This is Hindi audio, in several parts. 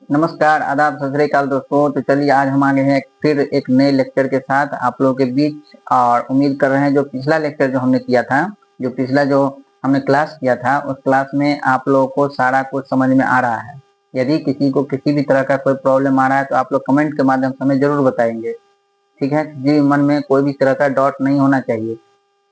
नमस्कार, आदाब, सत श्री अकाल दोस्तों। तो चलिए आज हम आ गए हैं फिर एक नए लेक्चर के साथ आप लोगों के बीच। और उम्मीद कर रहे हैं जो पिछला लेक्चर जो हमने किया था, जो पिछला जो हमने क्लास किया था, उस क्लास में आप लोगों को सारा कुछ समझ में आ रहा है। यदि किसी को किसी भी तरह का कोई प्रॉब्लम आ रहा है तो आप लोग कमेंट के माध्यम से हमें जरूर बताएंगे। ठीक है, जी, मन में कोई भी तरह का डाउट नहीं होना चाहिए।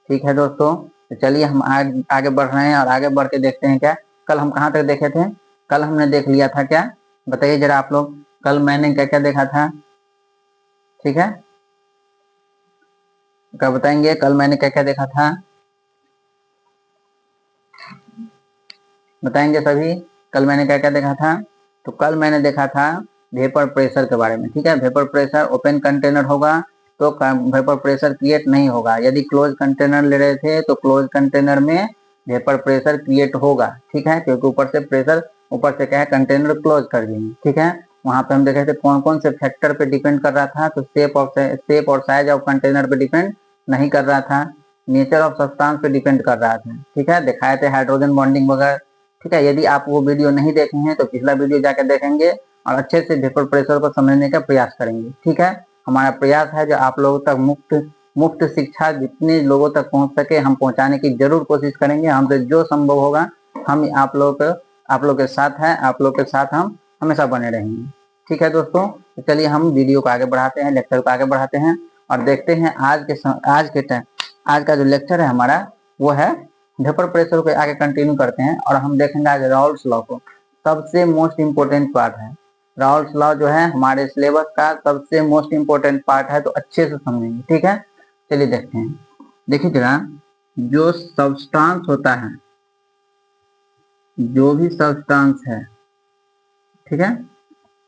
ठीक है दोस्तों, तो चलिए हम आगे बढ़ रहे हैं और आगे बढ़ के देखते हैं क्या कल हम कहाँ तक देखे थे। कल हमने देख लिया था क्या, बताइए जरा आप लोग। कल मैंने क्या क्या देखा था? ठीक है, क्या बताएंगे कल मैंने क्या क्या देखा था? बताएंगे सभी, कल मैंने क्या क्या देखा था? तो कल मैंने देखा था वेपर प्रेशर के बारे में। ठीक है, वेपर प्रेशर ओपन कंटेनर होगा तो वेपर प्रेशर क्रिएट नहीं होगा। यदि क्लोज कंटेनर ले रहे थे तो क्लोज कंटेनर में वेपर प्रेशर क्रिएट होगा। ठीक है, क्योंकि ऊपर से प्रेशर, ऊपर से क्या है, कंटेनर क्लोज कर दिए। ठीक है, वहां पे हम देखे थे कौन कौन से फैक्टर पे डिपेंड कर रहा था। तो शेप और साइज ऑफ कंटेनर पे डिपेंड नहीं कर रहा था, नेचर ऑफ सब्सटेंस पे डिपेंड कर रहा था। ठीक है, दिखाए थे हाइड्रोजन बॉन्डिंग वगैरह। ठीक है, यदि आप वो वीडियो नहीं देखे हैं तो पिछला वीडियो जाकर देखेंगे और अच्छे से वेपर प्रेशर को समझने का प्रयास करेंगे। ठीक है, हमारा प्रयास है जो आप लोगों तक मुफ्त मुफ्त शिक्षा जितने लोगों तक पहुंच सके हम पहुंचाने की जरूर कोशिश करेंगे। हमसे जो संभव होगा हम आप लोग के साथ हैं, आप लोग के साथ हम हमेशा बने रहेंगे। ठीक है दोस्तों, तो चलिए हम वीडियो को आगे बढ़ाते हैं, लेक्चर को आगे बढ़ाते हैं और देखते हैं आज का जो लेक्चर है हमारा वो है वेपर प्रेशर को। आगे कंटिन्यू करते हैं और हम देखेंगे आज राउल्स लॉ को। सबसे मोस्ट इंपोर्टेंट पार्ट है राउल्स लॉ, जो है हमारे सिलेबस का सबसे मोस्ट इंपोर्टेंट पार्ट है, तो अच्छे से समझेंगे। ठीक है, चलिए देखते हैं। देखिए जरा, जो सब्सटेंस होता है, जो भी सब्सटेंस है, ठीक है,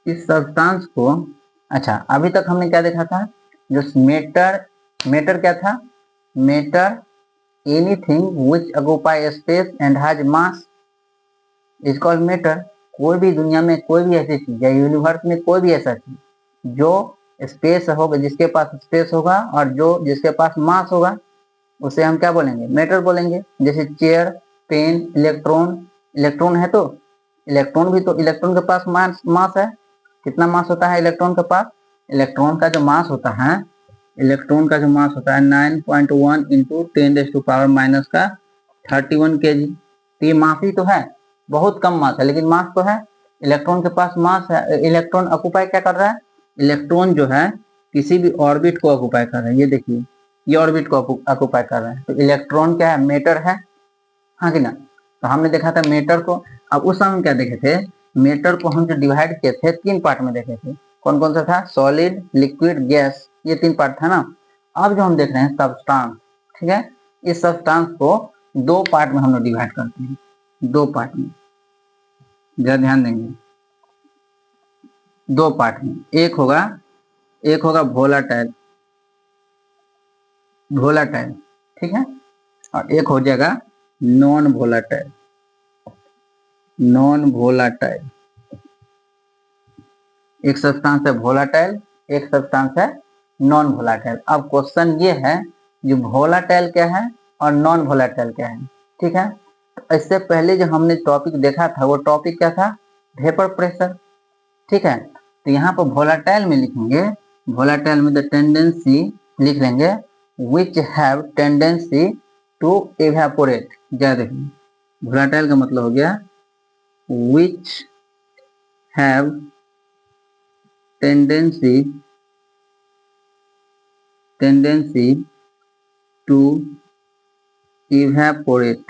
इस सब्सटेंस को, अच्छा अभी तक हमने क्या देखा था? जो मेटर, मेटर क्या था? Matter anything which occupy space and has mass is called matter. कोई भी दुनिया में कोई भी ऐसी चीज या यूनिवर्स में कोई भी ऐसा चीज जो स्पेस होगा, जिसके पास स्पेस होगा और जो जिसके पास मास होगा, उसे हम क्या बोलेंगे? मैटर बोलेंगे। जैसे चेयर, पेन, इलेक्ट्रॉन। इलेक्ट्रॉन है तो इलेक्ट्रॉन भी, तो इलेक्ट्रॉन के पास मास है। कितना मास होता है इलेक्ट्रॉन के पास? इलेक्ट्रॉन का जो मास होता है, इलेक्ट्रॉन का जो मास होता है 9.1 इंटू 10⁻⁻ का 31 kg। तो ये मास ही तो है, बहुत कम मास है लेकिन मास तो है। इलेक्ट्रॉन के पास मास है। इलेक्ट्रॉन ऑक्यूपाई क्या कर रहा है? इलेक्ट्रॉन जो है किसी भी ऑर्बिट को ऑक्यूपाई कर रहा है। ये देखिए, ये ऑर्बिट को ऑक्यूपाई कर रहा है। तो इलेक्ट्रॉन क्या है? मैटर है, हाँ कि ना? तो हमने देखा था मैटर को। अब उस समय हम क्या देखे थे? मैटर को हम जो डिवाइड किए थे 3 पार्ट में देखे थे। कौन कौन सा था? सॉलिड, लिक्विड, गैस, ये 3 पार्ट था ना। अब जो हम देख रहे हैं सब्सटेंस, ठीक है, इस सब्सटेंस को 2 पार्ट में हम लोग डिवाइड करते हैं। 2 पार्ट में, जरा ध्यान देंगे, 2 पार्ट में। एक होगा वोलाटाइल, वोलाटाइल, ठीक है, और एक हो जाएगा नॉन वोलाटाइल, नॉन वोलाटाइल। एक सब्सटेंस है वोलाटाइल, एक सब्सटेंस है नॉन वोलाटाइल। अब क्वेश्चन ये है, जो वोलाटाइल क्या है और नॉन वोलाटाइल क्या है? ठीक है, तो इससे पहले जो हमने टॉपिक देखा था वो टॉपिक क्या था? Vapour pressure. ठीक है, तो यहाँ पर वोलाटाइल में लिखेंगे, वोलाटाइल में द टेंडेंसी लिख लेंगे which have tendency to evaporate. क्या देखिए, वोलाटाइल का मतलब हो गया which have tendency to evaporate,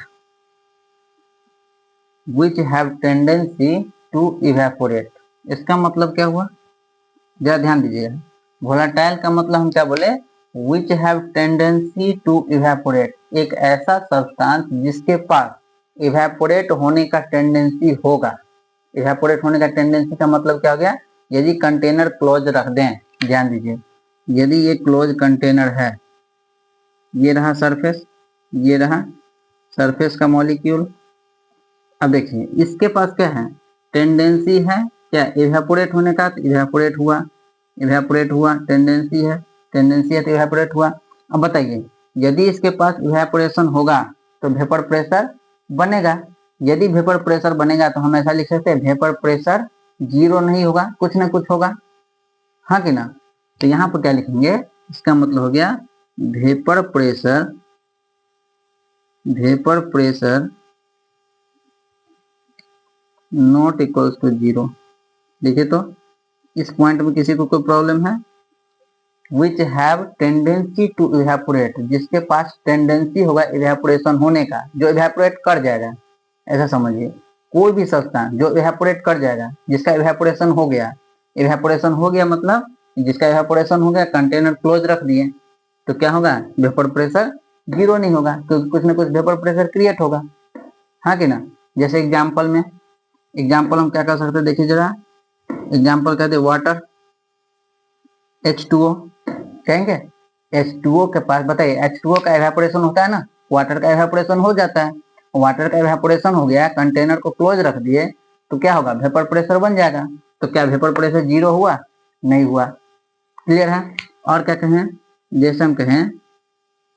which have tendency to evaporate। इसका मतलब क्या हुआ? जरा ध्यान दीजिएगा। वोलाटाइल का मतलब हम क्या बोले? which have tendency to evaporate, एक ऐसा सब्सटेंस जिसके पास इवेपोरेट होने का टेंडेंसी होगा। इवेपोरेट होने का टेंडेंसी का मतलब क्या हो गया? यदि कंटेनर क्लोज रख दें, ध्यान दीजिए, यदि ये क्लोज कंटेनर है, ये रहा सरफेस, ये रहा सरफेस का मॉलिक्यूल। अब देखिए इसके पास क्या है? टेंडेंसी है क्या इवेपोरेट होने का? तो इवेपोरेट हुआ, इवेपोरेट हुआ, टेंडेंसी है, टेंडेंसी है तो इवेपोरेट हुआ। अब बताइए, यदि इसके पास इवेपोरेशन होगा तो वेपर प्रेशर बनेगा। यदि वेपर प्रेशर बनेगा तो हम ऐसा लिख सकते हैं वेपर प्रेशर जीरो नहीं होगा, कुछ ना कुछ होगा, हाँ कि ना। तो यहाँ पर क्या लिखेंगे, इसका मतलब हो गया vapour pressure, vapour pressure not equals to zero. देखिए तो इस पॉइंट में किसी को कोई प्रॉब्लम है? Which have tendency to evaporate, जिसके पास टेंडेंसी होगा इवेपोरेशन होने का, जो इवेपोरेट कर जाएगा। ऐसा समझिए, कोई भी सब्सटेंस जो इवेपोरेट कर जाएगा, जिसका इवेपोरेशन हो गया, इवेपोरेशन हो गया मतलब जिसका इवेपोरेशन हो गया, कंटेनर क्लोज रख दिए, तो क्या होगा, वेपर प्रेशर जीरो नहीं होगा, क्योंकि कुछ ना कुछ वेपर प्रेशर क्रिएट होगा, हाँ कि ना। जैसे एग्जाम्पल में, एग्जाम्पल हम क्या कर सकते हैं, देखिए जरा, एग्जाम्पल कहते हैं वाटर H2O, कहेंगे H2O के पास, बताइए H2O का एवेपोरेशन होता है ना, वाटर का एवेपोरेशन हो जाता है, वाटर का एवेपोरेशन हो गया, कंटेनर को क्लोज रख दिए, तो क्या होगा, वेपर प्रेशर बन जाएगा। तो क्या वेपर प्रेशर जीरो हुआ? नहीं हुआ। क्लियर है। और क्या कहें, जैसे हम कहें,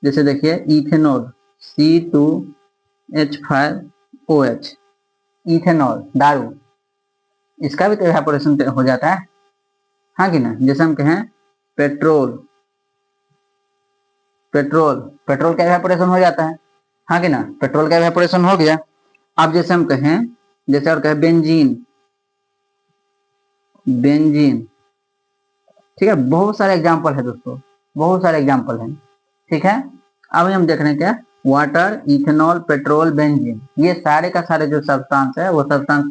जैसे देखिए इथेनॉल C2H5OH, इथेनॉल दारू, इसका भी तो एवेपोरेशन हो जाता है, हाँ कि ना। जैसे हम कहें पेट्रोल, पेट्रोल, पेट्रोल का एवेपोरेशन हो जाता है, हाँ कि ना, पेट्रोल का एवेपोरेशन हो गया। अब जैसे हम कहें, जैसे और कहें बेंजीन, बेंजीन, ठीक है, बहुत सारे एग्जाम्पल है दोस्तों, बहुत सारे एग्जाम्पल हैं, ठीक है। अब हम देख रहे हैं क्या, वाटर, इथेनॉल, पेट्रोल, बेंजीन, ये सारे का सारे जो सब्सटेंस है, वो सब्सटेंस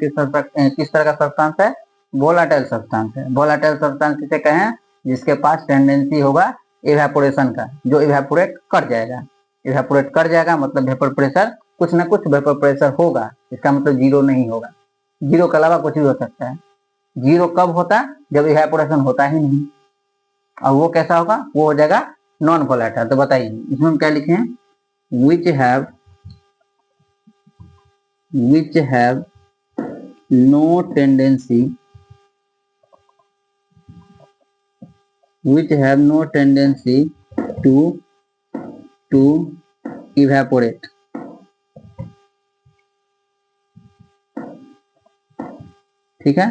किस तरह का सब्सटेंस है, वोलाटाइल सब्सटेंस है। वोलाटाइल सब्सटेंस किसे कहें, जिसके पास टेंडेंसी होगा इवेपोरेशन का, जो इवेपोरेट कर जाएगा, इवेपोरेट कर जाएगा मतलब वेपर प्रेशर, कुछ ना कुछ वेपर प्रेशर होगा, इसका मतलब जीरो नहीं होगा, जीरो के अलावा कुछ भी हो सकता है। जीरो कब होता है, जब इवेपोरेशन होता ही नहीं, और वो कैसा होगा, वो हो जाएगा नॉन वोलेटाइल। तो बताइए इसमें हम क्या लिखे हैं, which have no tendency, which have no tendency to evaporate, ठीक है,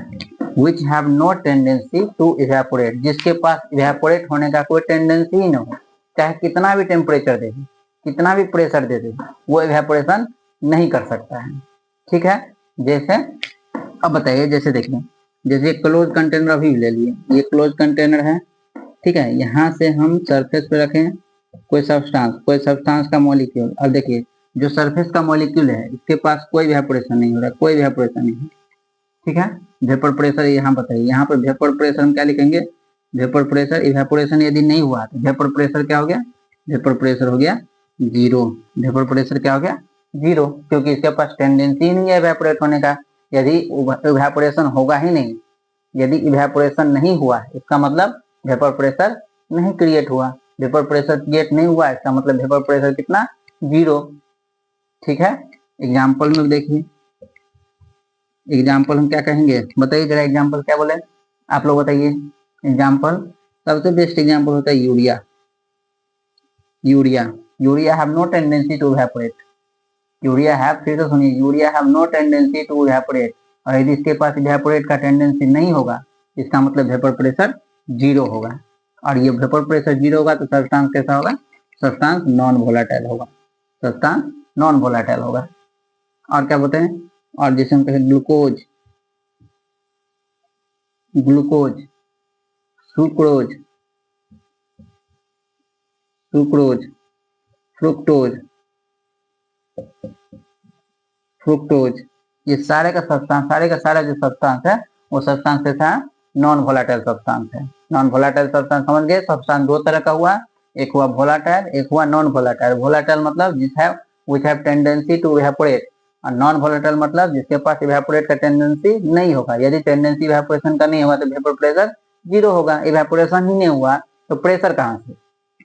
which have no tendency to evaporate, जिसके पास इवेपोरेट होने का कोई टेंडेंसी ही ना हो, चाहे कितना भी टेम्परेचर दे दे, कितना भी प्रेशर दे दे, वो इवेपोरेशन नहीं कर सकता है, ठीक है। जैसे अब बताइए, जैसे देखिए, जैसे क्लोज कंटेनर अभी ले लिए, ये क्लोज कंटेनर है, ठीक है, यहाँ से हम सरफेस पे रखें कोई सब्सटेंस का मॉलिक्यूल, और देखिए जो सरफेस का मॉलिक्यूल है, इसके पास कोई इवेपोरेशन नहीं हो रहा, कोई इवेपोरेशन नहीं है, ठीक है। वेपर प्रेशर यहाँ बताइए, यहाँ पर वेपर प्रेशर हम क्या लिखेंगे, वेपर प्रेशर, इवेपोरेशन यदि नहीं हुआ तो वेपर प्रेशर क्या हो गया, वेपर प्रेशर हो गया जीरो, वेपर प्रेशर क्या हो गया, जीरो, क्योंकि इसके पास टेंडेंसी नहीं है इवेपोरेट होने का। यदि इवेपोरेशन होगा ही नहीं, यदि इवेपोरेशन नहीं हुआ, इसका मतलब वेपर प्रेशर नहीं क्रिएट हुआ, वेपर प्रेशर क्रिएट नहीं हुआ, इसका मतलब वेपर प्रेशर कितना, जीरो, ठीक है। एग्जाम्पल में देखिए, एग्जाम्पल हम क्या कहेंगे, बताइए जरा, एग्जाम्पल क्या बोले आप लोग, बताइए एग्जाम्पल। सबसे बेस्ट एग्जाम्पल होता है urea, urea, urea have no tendency to evaporate, urea have, फिर तो सुनिए, urea have no tendency to evaporate, और यदि इसके पास इवेपोरेट का टेंडेंसी नहीं होगा, इसका मतलब वेपर प्रेशर जीरो होगा, और ये वेपर प्रेशर जीरो होगा तो सब्सटेंस कैसा होगा, सब्सटेंस नॉन वोलेटाइल होगा, सब्सटेंस नॉन वोलेटाइल होगा। और क्या बोलते हैं, और जैसे हम कहें glucose, glucose, sucrose, sucrose, fructose, fructose, ये सारे का सब्सटेंस, सारे का सारा जो सब्सटेंस है, वो सब्सटेंस कैसा है, नॉन वोलेटाइल सब्सटेंस है। नॉन वोलेटाइल सब्सटेंस समझ गए, सब्सटेंस दो तरह का हुआ, एक हुआ वोलेटाइल, एक हुआ नॉन वोलेटाइल। वोलेटाइल मतलब which have tendency to evaporate, और नॉन वोलेटाइल मतलब जिसके पास इवेपोरेट का टेंडेंसी नहीं होगा। यदि टेंडेंसी इवेपोरेशन का नहीं होगा तो वेपर प्रेशर जीरो होगा, इवेपोरेशन ही नहीं हुआ तो प्रेशर कहाँ से,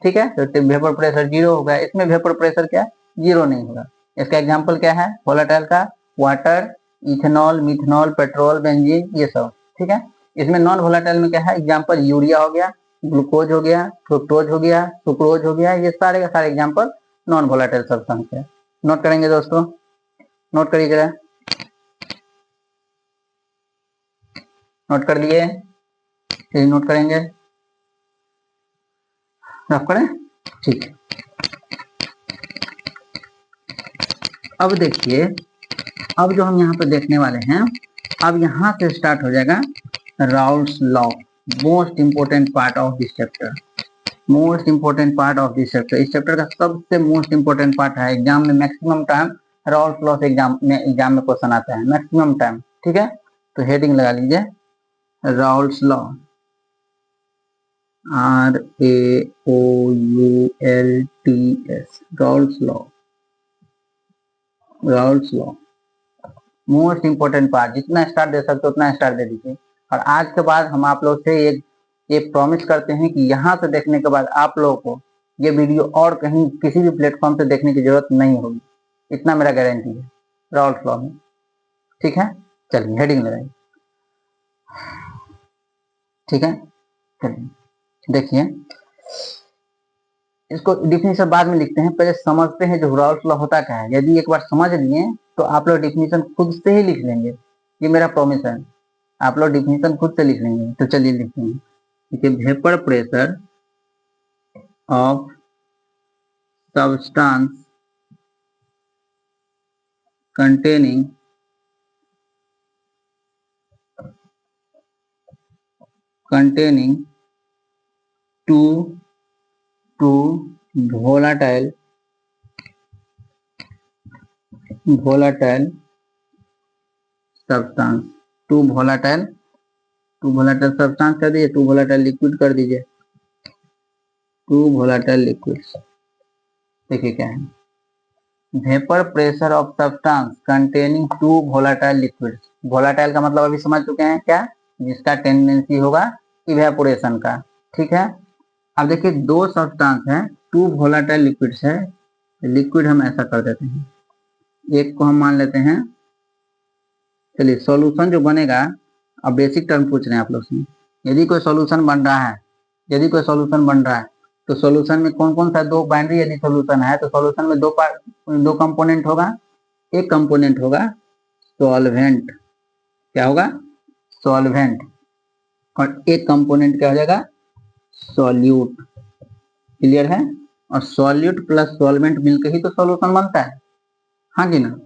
ठीक है, तो वेपर प्रेशर जीरो होगा, इसमें वेपर प्रेशर क्या, जीरो नहीं होगा। इसका एग्जाम्पल क्या है वोलेटाइल का, water, ethanol, methanol, petrol, benzene, ये सब, ठीक है। इसमें नॉन वोलेटाइल में क्या है, एग्जाम्पल यूरिया हो गया, ग्लूकोज हो गया, फ्रुक्टोज हो गया, सुक्रोज हो गया, ये सारे का सारे एग्जाम्पल नॉन वोलेटाइल सब्सटेंस है। नोट करेंगे दोस्तों, नोट करिए जरा। नोट कर लिए, फिर नोट करेंगे, रफ करें, ठीक है। अब देखिए, अब जो हम यहाँ पे देखने वाले हैं, अब यहाँ से स्टार्ट हो जाएगा Raoult's law, most important part of this chapter, most important part of this chapter. इस चैप्टर का सबसे मोस्ट इंपोर्टेंट पार्ट है, एग्जाम में मैक्सिमम टाइम राउल्स लॉ से एग्जाम में क्वेश्चन आता है, मैक्सिमम टाइम, ठीक है। तो हेडिंग लगा लीजिए Raoult's law, RAOULTS, Raoult's law, Raoult's law most important part. जितना स्टार दे सकते हो उतना स्टार दे दीजिए। और आज के बाद हम आप लोग से एक प्रॉमिस करते हैं कि यहाँ से देखने के बाद आप लोगों को ये वीडियो और कहीं किसी भी प्लेटफॉर्म से देखने की जरूरत नहीं होगी, इतना मेरा गारंटी है राउल्स लॉ में, ठीक है। चलिए हेडिंग लगाइए, ठीक है। चलिए देखिए, इसको डिफिनीशन बाद में लिखते हैं, पहले समझते हैं जो राउल्स लॉ होता क्या है। यदि एक बार समझ लिए तो आप लोग डिफिनीशन खुद से ही लिख लेंगे, ये मेरा प्रॉमिस है, आप लोग डिफिनीशन खुद से लिख लेंगे। तो चलिए लिखते हैं, ठीक है। Vapour pressure of substance containing two volatile substance, two volatile substance कर दीजिए, टू volatile लिक्विड कर दीजिए, टू volatile लिक्विड्स। देखिए क्या है, vapour pressure of substance containing two volatile liquids. volatile का मतलब अभी समझ चुके हैं क्या, जिसका टेंडेंसी होगा इवेपोरेशन का, ठीक है। अब देखिए दो सब्सटेंस है, टू volatile लिक्विड्स है, लिक्विड हम ऐसा कर देते हैं, एक को हम मान लेते हैं, चलिए सॉल्यूशन जो बनेगा, अब बेसिक टर्म पूछ रहे हैं आप लोग से, यदि कोई सॉल्यूशन बन रहा है, यदि कोई सॉल्यूशन बन रहा है तो सॉल्यूशन में कौन कौन सा दो बाइनरी यदि सॉल्यूशन है तो सॉल्यूशन में दो कंपोनेंट होगा, एक कंपोनेंट होगा सॉल्वेंट, क्या होगा सॉल्वेंट, और एक कंपोनेंट क्या हो जाएगा सॉल्यूट, क्लियर है। और सॉल्यूट प्लस सॉल्वेंट मिलकर ही तो सॉल्यूशन बनता है, हाँ कि ना।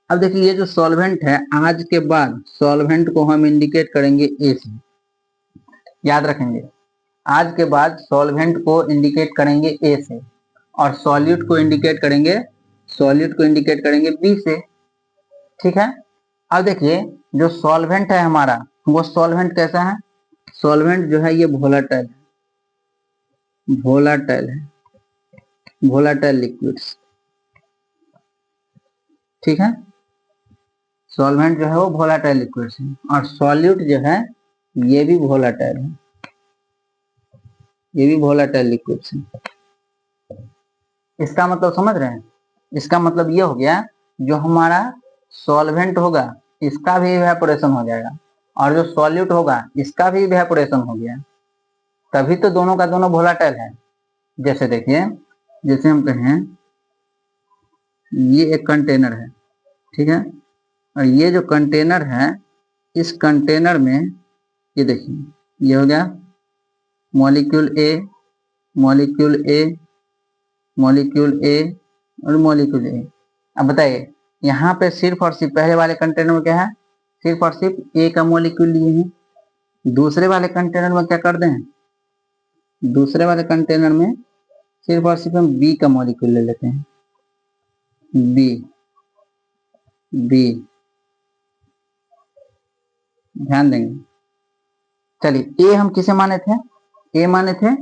अब देखिए ये जो सॉल्वेंट है, आज के बाद सॉल्वेंट को हम इंडिकेट करेंगे ए से, याद रखेंगे, आज के बाद सॉल्वेंट को इंडिकेट करेंगे ए से, और सॉल्यूट को इंडिकेट करेंगे बी से, ठीक है। अब देखिए जो सॉल्वेंट है हमारा, वो सॉल्वेंट कैसा है, सॉल्वेंट जो है ये वोलाटाइल लिक्विड्स, ठीक है। सॉल्वेंट जो है वो वोलाटाइल लिक्विड्स है, और सॉल्यूट जो है ये भी वोलाटाइल है, ये भी वोलाटाइल लिक्विड्स है। इसका मतलब समझ रहे हैं, इसका मतलब ये हो गया जो हमारा सॉल्वेंट होगा इसका भी इवेपोरेशन हो जाएगा, और जो सॉल्यूट होगा इसका भी इवेपोरेशन हो गया, तभी तो दोनों का दोनों वोलाटाइल है। जैसे देखिए, जैसे हम कहें ये एक कंटेनर है, ठीक है, और ये जो कंटेनर है, इस कंटेनर में ये देखिए ये हो गया मॉलिक्यूल ए और मॉलिक्यूल ए। अब बताइए यहाँ पे सिर्फ और सिर्फ पहले वाले कंटेनर में क्या है, सिर्फ और सिर्फ ए का मॉलिक्यूल लिए हैं, दूसरे वाले कंटेनर में क्या कर दें, दूसरे वाले कंटेनर में सिर्फ और सिर्फ हम बी का मॉलिक्यूल ले लेते हैं, बी ध्यान देंगे। चलिए ए हम किसे माने थे, ए माने थे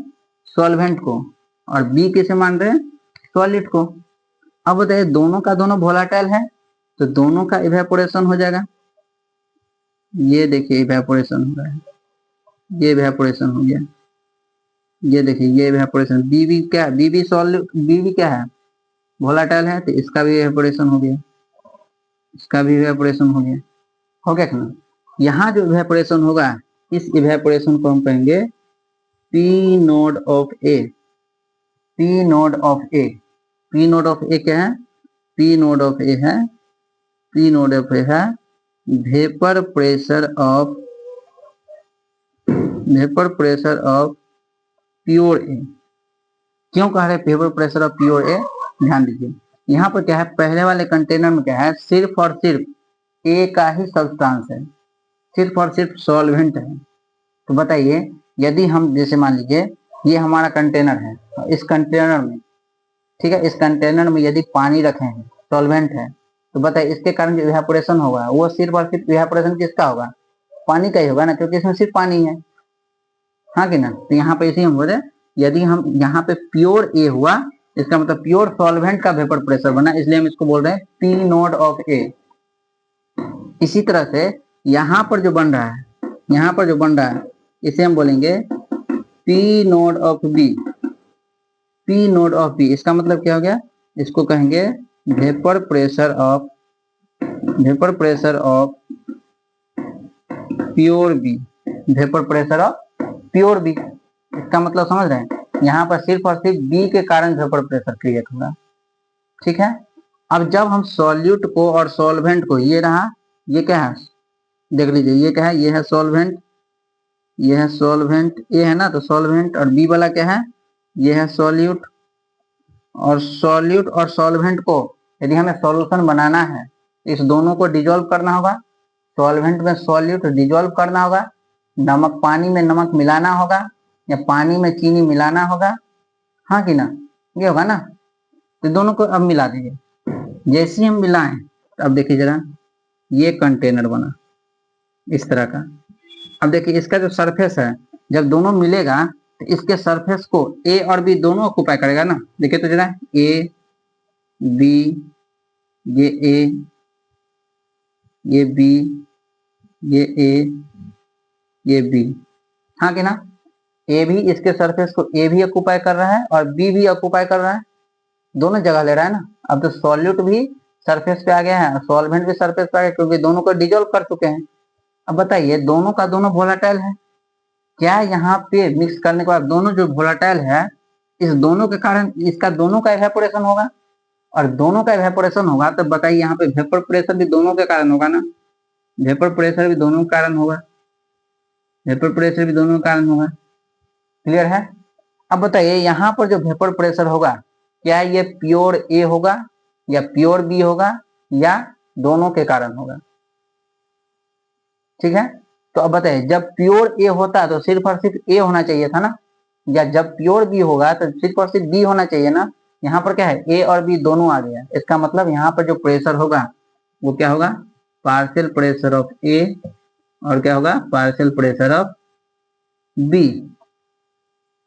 सॉल्वेंट को, और बी किसे मान रहे हैं सॉलिड को। अब बताइए दोनों का दोनों वोलाटाइल है तो दोनों का इवेपोरेशन हो जाएगा, ये देखिए इवेपोरेशन हो रहा है, ये इवेपोरेशन हो गया, ये देखिए ये इवेपोरेशन, बी क्या, बी क्या है वोलाटाइल है, तो इसका भी इवेपोरेशन हो गया, इसका भी इवेपोरेशन हो गया ना। यहाँ जो इवेपोरेशन होगा इस इवेपोरेशन को हम कहेंगे P node of A, P node of A क्या है, पी नोड ऑफ ए है vapour pressure of vapour pressure of pure A. क्यों कह रहे vapour pressure of pure A? ध्यान दीजिए, यहाँ पर क्या है, पहले वाले कंटेनर में क्या है, सिर्फ और सिर्फ ए का ही सब्सटेंस है, सिर्फ और सिर्फ सॉल्वेंट है। तो बताइए, यदि हम जैसे मान लीजिए ये हमारा कंटेनर है, इस कंटेनर में, ठीक है, इस कंटेनर में यदि पानी रखे हैं, सॉल्वेंट है, तो बताइए इसके कारण जो इवेपोरेशन होगा वो सिर्फ और सिर्फ इवेपोरेशन किसका होगा? पानी का ही होगा ना, क्योंकि इसमें सिर्फ पानी है, हाँ कि ना। तो यहाँ पे इसी हम बोले, यदि हम यहाँ पे प्योर ए हुआ, इसका मतलब प्योर सॉल्वेंट का वेपर प्रेशर बना, इसलिए हम इसको बोल रहे हैं पी नोड ऑफ ए। इसी तरह से यहाँ पर जो बन रहा है, यहाँ पर जो बन रहा है, इसे हम बोलेंगे P node of B. P node of B, इसका मतलब क्या हो गया, इसको कहेंगे vapour pressure of pure B, vapour pressure of pure B. इसका मतलब समझ रहे हैं, यहाँ पर सिर्फ और सिर्फ बी के कारण वेपर प्रेशर क्रिएट होगा, ठीक है। अब जब हम सॉल्यूट को और सॉल्वेंट को, ये रहा, ये क्या है, देख लीजिए, ये क्या है, ये है सॉल्वेंट, ये है सॉल्वेंट, ये है ना, तो सॉल्वेंट, और बी वाला क्या है, ये है सॉल्यूट। और सॉल्यूट और सॉल्वेंट को यदि हमें सॉल्यूशन बनाना है, इस दोनों को डिजोल्व करना होगा, सॉल्वेंट में सॉल्यूट डिजोल्व करना होगा, नमक, पानी में नमक मिलाना होगा, या पानी में चीनी मिलाना होगा, हाँ कि ना, ये होगा ना। तो दोनों को अब मिला दीजिए, जैसे ही हम मिलाएं, तो अब देखिए जरा, ये कंटेनर बना इस तरह का। अब देखिए इसका जो सरफेस है, जब दोनों मिलेगा तो इसके सरफेस को ए और बी दोनों ऑक्यूपाई करेगा ना। देखिए तो जरा, ए बी, ये ए, ये बी, ये ए, ये बी, हाँ कि ना। ए भी इसके सरफेस को ए भी ऑक्यूपाई कर रहा है और बी भी ऑक्यूपाई कर रहा है, दोनों जगह ले रहा है ना। अब तो सॉल्यूट भी सरफेस पे आ गया है, सॉल्वेंट भी सरफेस पे आ गया, क्योंकि दोनों को डिजोल्व कर चुके हैं। अब बताइए, दोनों का दोनों वोलेटाइल है, क्या यहाँ पे मिक्स करने के बाद दोनों जो वोलेटाइल है, इस दोनों के कारण इसका दोनों का इवेपोरेशन होगा, और दोनों का इवेपोरेशन होगा, तो बताइए यहाँ पे वेपर प्रेशर भी दोनों के कारण होगा ना, वेपर प्रेशर भी दोनों के कारण होगा, वेपर प्रेशर भी दोनों के कारण होगा, क्लियर है। अब बताइए यहाँ पर जो वेपर प्रेशर होगा, क्या ये प्योर ए होगा या प्योर बी होगा, या दोनों के कारण होगा, ठीक है। तो अब बताइए, जब प्योर ए होता तो सिर्फ और सिर्फ ए होना चाहिए था ना, या जब प्योर बी होगा तो सिर्फ और सिर्फ बी होना चाहिए ना। यहाँ पर क्या है, ए और बी दोनों आ गया, इसका मतलब यहाँ पर जो प्रेशर होगा वो क्या होगा, पार्शियल प्रेशर ऑफ ए, और क्या होगा, partial pressure of B,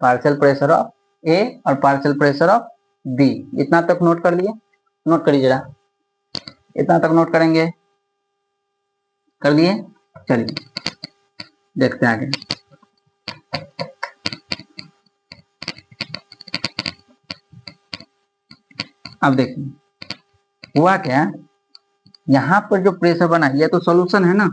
partial pressure of A और पार्शियल प्रेशर ऑफ बी। इतना तक नोट कर लिए, नोट करिए जरा, इतना तक नोट करेंगे, कर लिए, चलिए देखते हैं आगे। अब देखिए हुआ क्या, यहाँ पर जो प्रेशर बना, ये तो सॉल्यूशन है ना,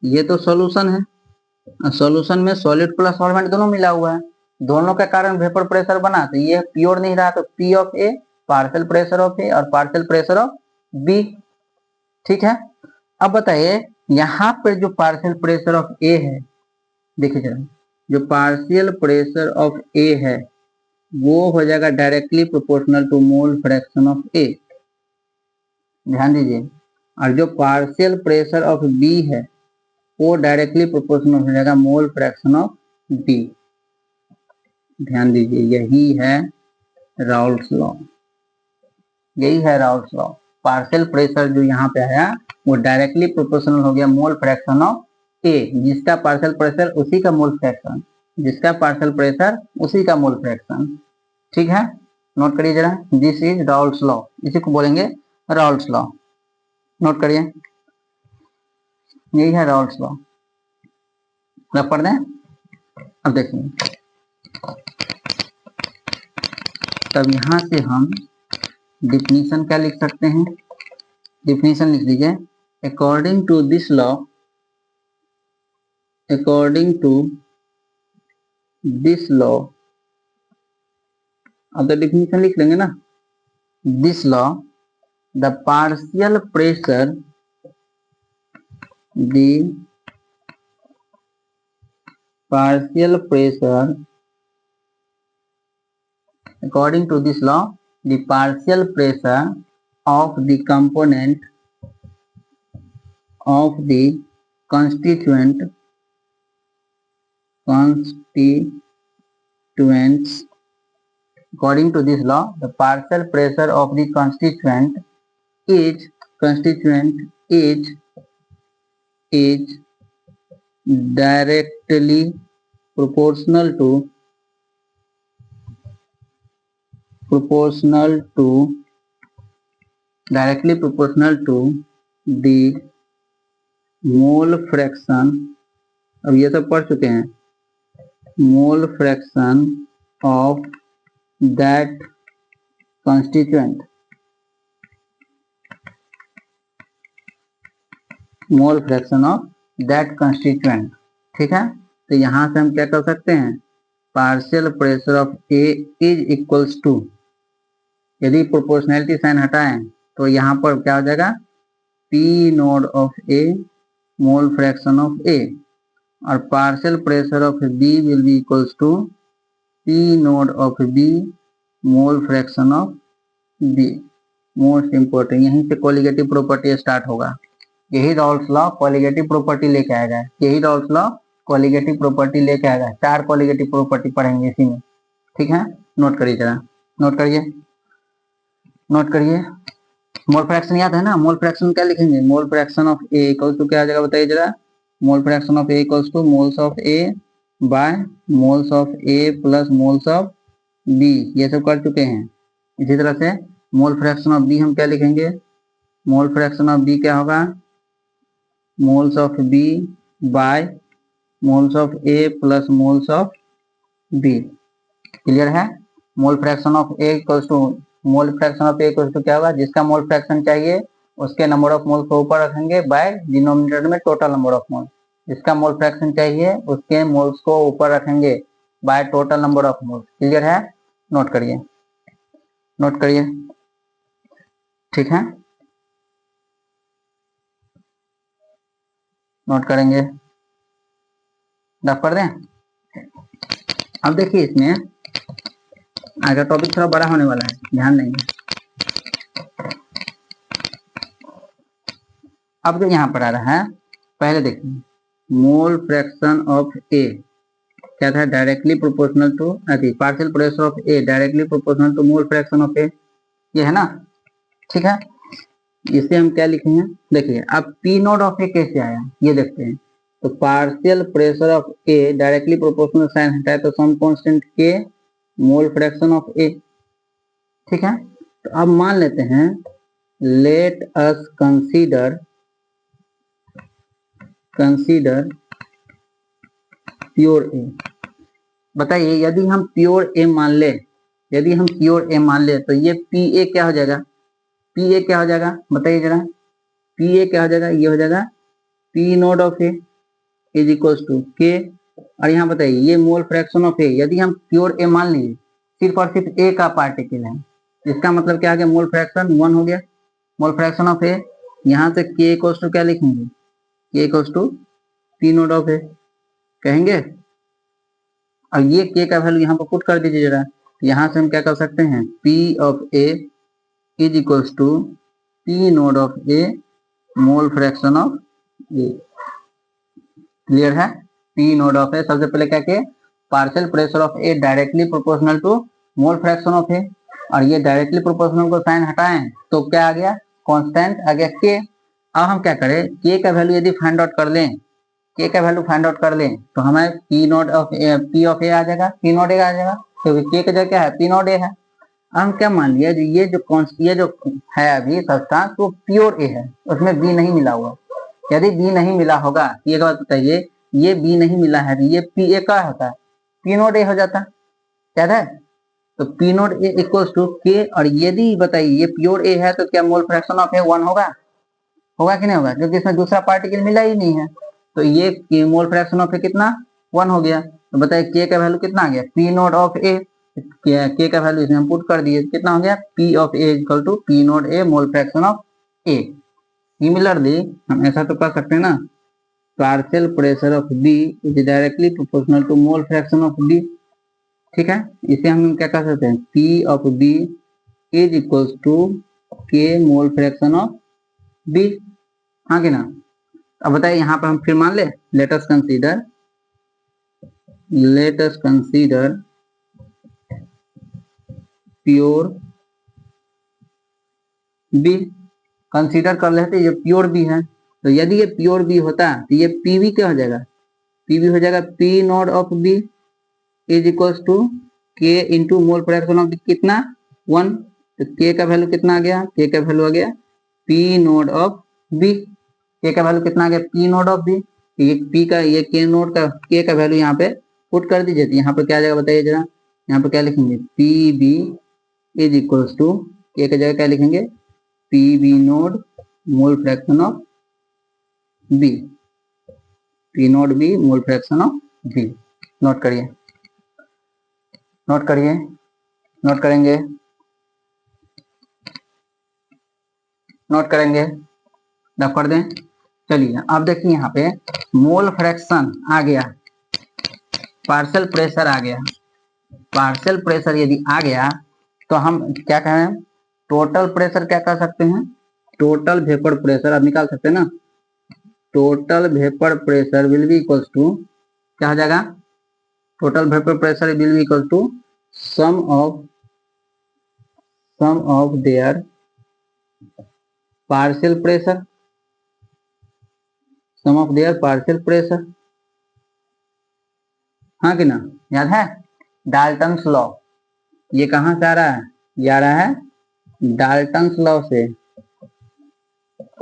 ये तो सॉल्यूशन है, सॉल्यूशन में सॉलिड प्लस सॉल्वेंट दोनों मिला हुआ है, दोनों के कारण वेपर प्रेशर बना, तो ये प्योर नहीं रहा, तो P of A, partial pressure of A और पार्शियल प्रेशर ऑफ बी, ठीक है। अब बताइए यहाँ पर जो पार्शियल प्रेशर ऑफ ए है, देखिए जरा, जो पार्शियल प्रेशर ऑफ ए है वो हो जाएगा directly proportional to mole fraction of A, ध्यान दीजिए। और जो पार्शियल प्रेशर ऑफ बी है वो डायरेक्टली प्रोपोर्शनल हो जाएगा मोल फ्रैक्शन ऑफ बी, ध्यान दीजिए, यही है राउल्स लॉ, यही है राउल्स लॉ। पार्शियल प्रेशर जो यहाँ पे आया वो डायरेक्टली प्रोपोर्शनल हो गया मोल फ्रैक्शन ऑफ ए, जिसका पार्शियल प्रेशर उसी का मोल फ्रैक्शन, जिसका पार्शियल प्रेशर उसी का मोल फ्रैक्शन, ठीक है। नोट करिए जरा, दिस इज राउल्स लॉ, इसी को बोलेंगे राउल्स लॉ, नोट करिए, यही है राउल्स लॉ, पढ़ दें। अब देखिए, तब यहाँ से हम डिफिनीशन क्या लिख सकते हैं, डिफिनीशन लिख लीजिए, according to this law, according to this law, अब तो डिफिनीशन लिख लेंगे ना, this law the partial pressure, the partial pressure, according to this law, the partial pressure of the component of the constituents according to this law, the partial pressure of the constituent is directly proportional to the mole fraction, अब ये सब पढ़ चुके हैं, mole fraction of that constituent, mole fraction of that constituent. ठीक है, तो यहां से हम क्या कर सकते हैं, partial pressure of A is equals to, यदि प्रोपोर्शनैलिटी साइन हटाएं तो यहाँ पर क्या हो जाएगा, P node of A mole fraction of A, और partial pressure of B will be equals to P node of B mole fraction of B. Most important, यहीं से कोलिगेटिव प्रॉपर्टी स्टार्ट होगा। यही रॉल्स लॉ कोलिगेटिव प्रॉपर्टी लेके आएगा, यही रॉल्स लॉ कोलिगेटिव प्रॉपर्टी लेके आएगा। 4 कोलिगेटिव प्रॉपर्टी पढ़ेंगे इसी में। ठीक है, नोट करिए जरा, नोट करिए। मोल फ्रैक्शन याद है ना, मोल फ्रैक्शन क्या लिखेंगे, mole fraction of A equals to क्या आ जाएगा बताइए जरा, mole fraction of A equals to moles of A by moles of A plus moles of B. ये सब कर चुके हैं। इसी तरह से मोल फ्रैक्शन ऑफ बी हम क्या लिखेंगे, मोल फ्रैक्शन ऑफ बी क्या होगा, moles of B by moles of A plus moles of B. Clear है। Mole fraction of A equals to, mole fraction of A equals to क्या होगा, जिसका मोल फ्रैक्शन चाहिए उसके नंबर ऑफ मोल्स को ऊपर रखेंगे बाय डिनोमिनेटर में टोटल नंबर ऑफ मोल्स, जिसका मोल फ्रैक्शन चाहिए उसके मोल्स को ऊपर रखेंगे by total number of moles. Clear है, नोट करिए, नोट करिए। ठीक है, नोट करेंगे, रफ कर दें। अब देखिए इसमें आगे टॉपिक थोड़ा बड़ा होने वाला है, ध्यान देंगे। अब जो यहाँ पर आ रहा है, पहले देखिए, मोल फ्रैक्शन ऑफ ए क्या था, directly proportional to, partial pressure of A directly proportional to mole fraction of A, ये है ना। ठीक है, इसे हम क्या लिखेंगे, देखिए अब पी नोट ऑफ ए कैसे आया ये देखते हैं। तो partial pressure of A directly proportional sign हटाए तो सम कांस्टेंट के मोल फ्रैक्शन ऑफ ए। ठीक है, तो अब मान लेते हैं, लेट अस कंसीडर प्योर ए। बताइए यदि हम प्योर ए मान ले, तो ये पी ए क्या हो जाएगा, पी ए क्या हो जाएगा बताइए जरा, पी ए क्या हो जाएगा, ये हो जाएगा P note of A is equals to K, और यहाँ बताइए ये मोल फ्रैक्शन ऑफ ए, यदि हम प्योर ए मान लिए सिर्फ और सिर्फ ए का पार्टिकल है, इसका मतलब क्या आ गया, मोल फ्रैक्शन 1 हो गया। मोल फ्रैक्शन ऑफ ए, यहाँ से के इक्वल्स टू क्या लिखेंगे, K equals to P note of A कहेंगे, और ये के का वैल्यू यहाँ पर पुट कर दीजिए जरा। यहाँ से हम क्या कर सकते हैं, P of A is equals to P note of A mole fraction of A. Clear है, पी नोट ऑफ ए, सबसे पहले क्या के, partial pressure of A directly proportional to mole fraction of A, और ये डायरेक्टली प्रोपोर्शनल को साइन हटाएं तो क्या आ गया, कांस्टेंट आ गया के। अब हम क्या करें, के का वैल्यू यदि फाइंड आउट कर लें, के का वैल्यू फाइंड आउट कर लें तो हमें P note of A, P of A आ जाएगा, पी नोट ए आ जाएगा, क्योंकि के का जगह क्या है, पी नोट ए है। हम क्या मान लिया, ये जो है अभी सब्सटेंस वो प्योर ए है, उसमें बी नहीं मिला हुआ। यदि बी नहीं मिला होगा, ये बात बताइए, ये बी नहीं मिला है, ये पी ए का होता है, पी नोट ए हो जाता, याद है। तो P nought A equals to K, और यदि बताइए ये प्योर ए है तो क्या मोल फ्रैक्शन ऑफ ए 1 होगा, होगा कि नहीं होगा, क्योंकि इसमें दूसरा पार्टिकल मिला ही नहीं है। तो ये मोल फ्रैक्शन ऑफ ए कितना, 1 हो गया। तो बताइए के का वैल्यू कितना आ गया, पी नोट ऑफ ए, के का वैल्यू इसमें हम पुट कर दिए, कितना हो गया, P of A equal to P nought A mole fraction of A. Similarly हम ऐसा तो कर सकते हैं ना, partial pressure of B is directly proportional to mole fraction of B. ठीक है, इसे हम क्या कह सकते हैं, P of B is equals to K mole fraction of B. हाँ कि ना। अब बताइए यहाँ पर हम फिर मान ले, let us consider pure B. Consider कर लेते ये प्योर बी है, तो यदि ये प्योर बी होता तो ये पीवी क्या हो जाएगा, पीवी हो जाएगा P node of B is equals to K into mole fraction of B, कितना 1। तो के का वैल्यू कितना आ गया, के का वैल्यू आ गया पी नोड ऑफ बी। के का वैल्यू कितना आ गया, पी नोड ऑफ बी। ये पी का, ये के नोड का, के का वैल्यू यहाँ पे पुट कर दीजिए। यहाँ पर क्या आ जाएगा बताइए जरा, यहाँ पर क्या लिखेंगे, P B is equals to K जगह क्या लिखेंगे, P B nought mole fraction of B, P nought B mole fraction of B. Note करिए, नोट करिए, नोट करेंगे, नोट करेंगे, रब कर दें। चलिए अब देखिए यहाँ पे मोल फ्रैक्शन आ गया, पार्शियल प्रेशर आ गया। पार्शियल प्रेशर यदि आ गया तो हम क्या कहें, टोटल प्रेशर क्या कर सकते हैं, टोटल वेपर प्रेशर अब निकाल सकते हैं ना। Total vapour pressure will be equals to क्या हो जाएगा, total vapour pressure will be equal to sum of their partial pressure, sum of their partial pressure. हाँ कि ना, याद है डाल्टन्स लॉ। ये कहां से आ रहा है, ये आ रहा है डाल्टन्स लॉ से,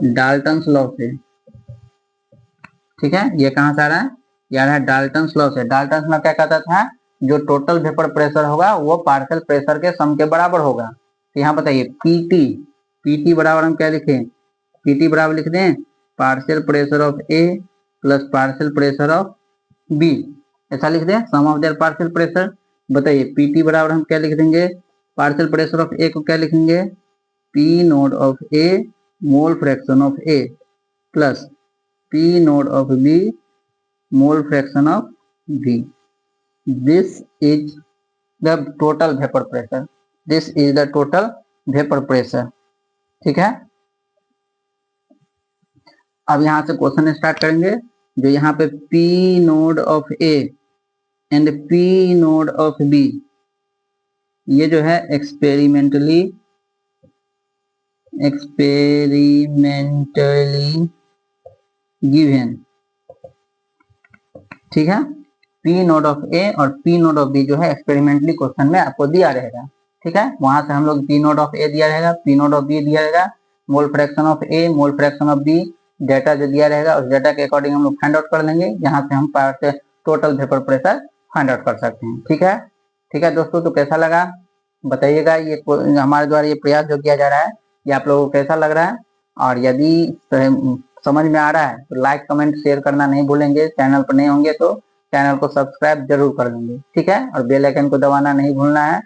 डाल्टन्स लॉ से। ठीक है, ये कहां से आ रहा है, ये आ रहा है डाल्टन्स लॉ से। डाल्टन्स लॉ क्या कहता था, जो टोटल वेपर प्रेशर होगा वो पार्शियल प्रेशर के सम के बराबर होगा। तो यहाँ बताइए पीटी, पीटी बराबर हम क्या लिखें, पीटी बराबर लिख दें partial pressure of A plus partial pressure of B, ऐसा लिख दें sum of their partial pressure. बताइए पीटी बराबर हम क्या लिख देंगे, पार्शियल प्रेशर ऑफ ए को क्या लिखेंगे, P nought of A mole fraction of A plus P node of B mole fraction of B. This is the total vapor pressure. This is the total vapor pressure. ठीक है, अब यहाँ से क्वेश्चन स्टार्ट करेंगे। जो यहाँ पे P node of A and P node of B, ये जो है एक्सपेरिमेंटली गिवन। ठीक है, पी नोड ऑफ ए और पी नोड ऑफ बी जो है एक्सपेरिमेंटली क्वेश्चन में आपको दिया रहेगा। ठीक है, वहां से हम लोग पी नोड ऑफ ए दिया रहेगा, पी नोड ऑफ बी दिया रहेगा, mole fraction of A, mole fraction of B, data जो दिया रहेगा उस डेटा के अकॉर्डिंग हम लोग फाइंड आउट कर लेंगे। यहाँ से हम total vapour pressure find out कर सकते हैं। ठीक है, ठीक है दोस्तों, तो कैसा लगा बताइएगा, ये हमारे द्वारा ये प्रयास जो किया जा रहा है ये आप लोगों को कैसा लग रहा है। और यदि समझ में आ रहा है तो लाइक कमेंट शेयर करना नहीं भूलेंगे। चैनल पर नहीं होंगे तो चैनल को सब्सक्राइब जरूर कर लेंगे। ठीक है, और बेल आइकन को दबाना नहीं भूलना है।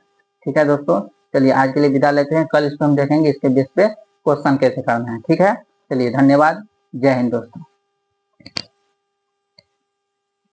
ठीक है दोस्तों, चलिए आज के लिए विदा लेते हैं, कल इसको हम देखेंगे इसके बेस पे क्वेश्चन कैसे करना है। ठीक है, चलिए धन्यवाद, जय हिंद दोस्तों।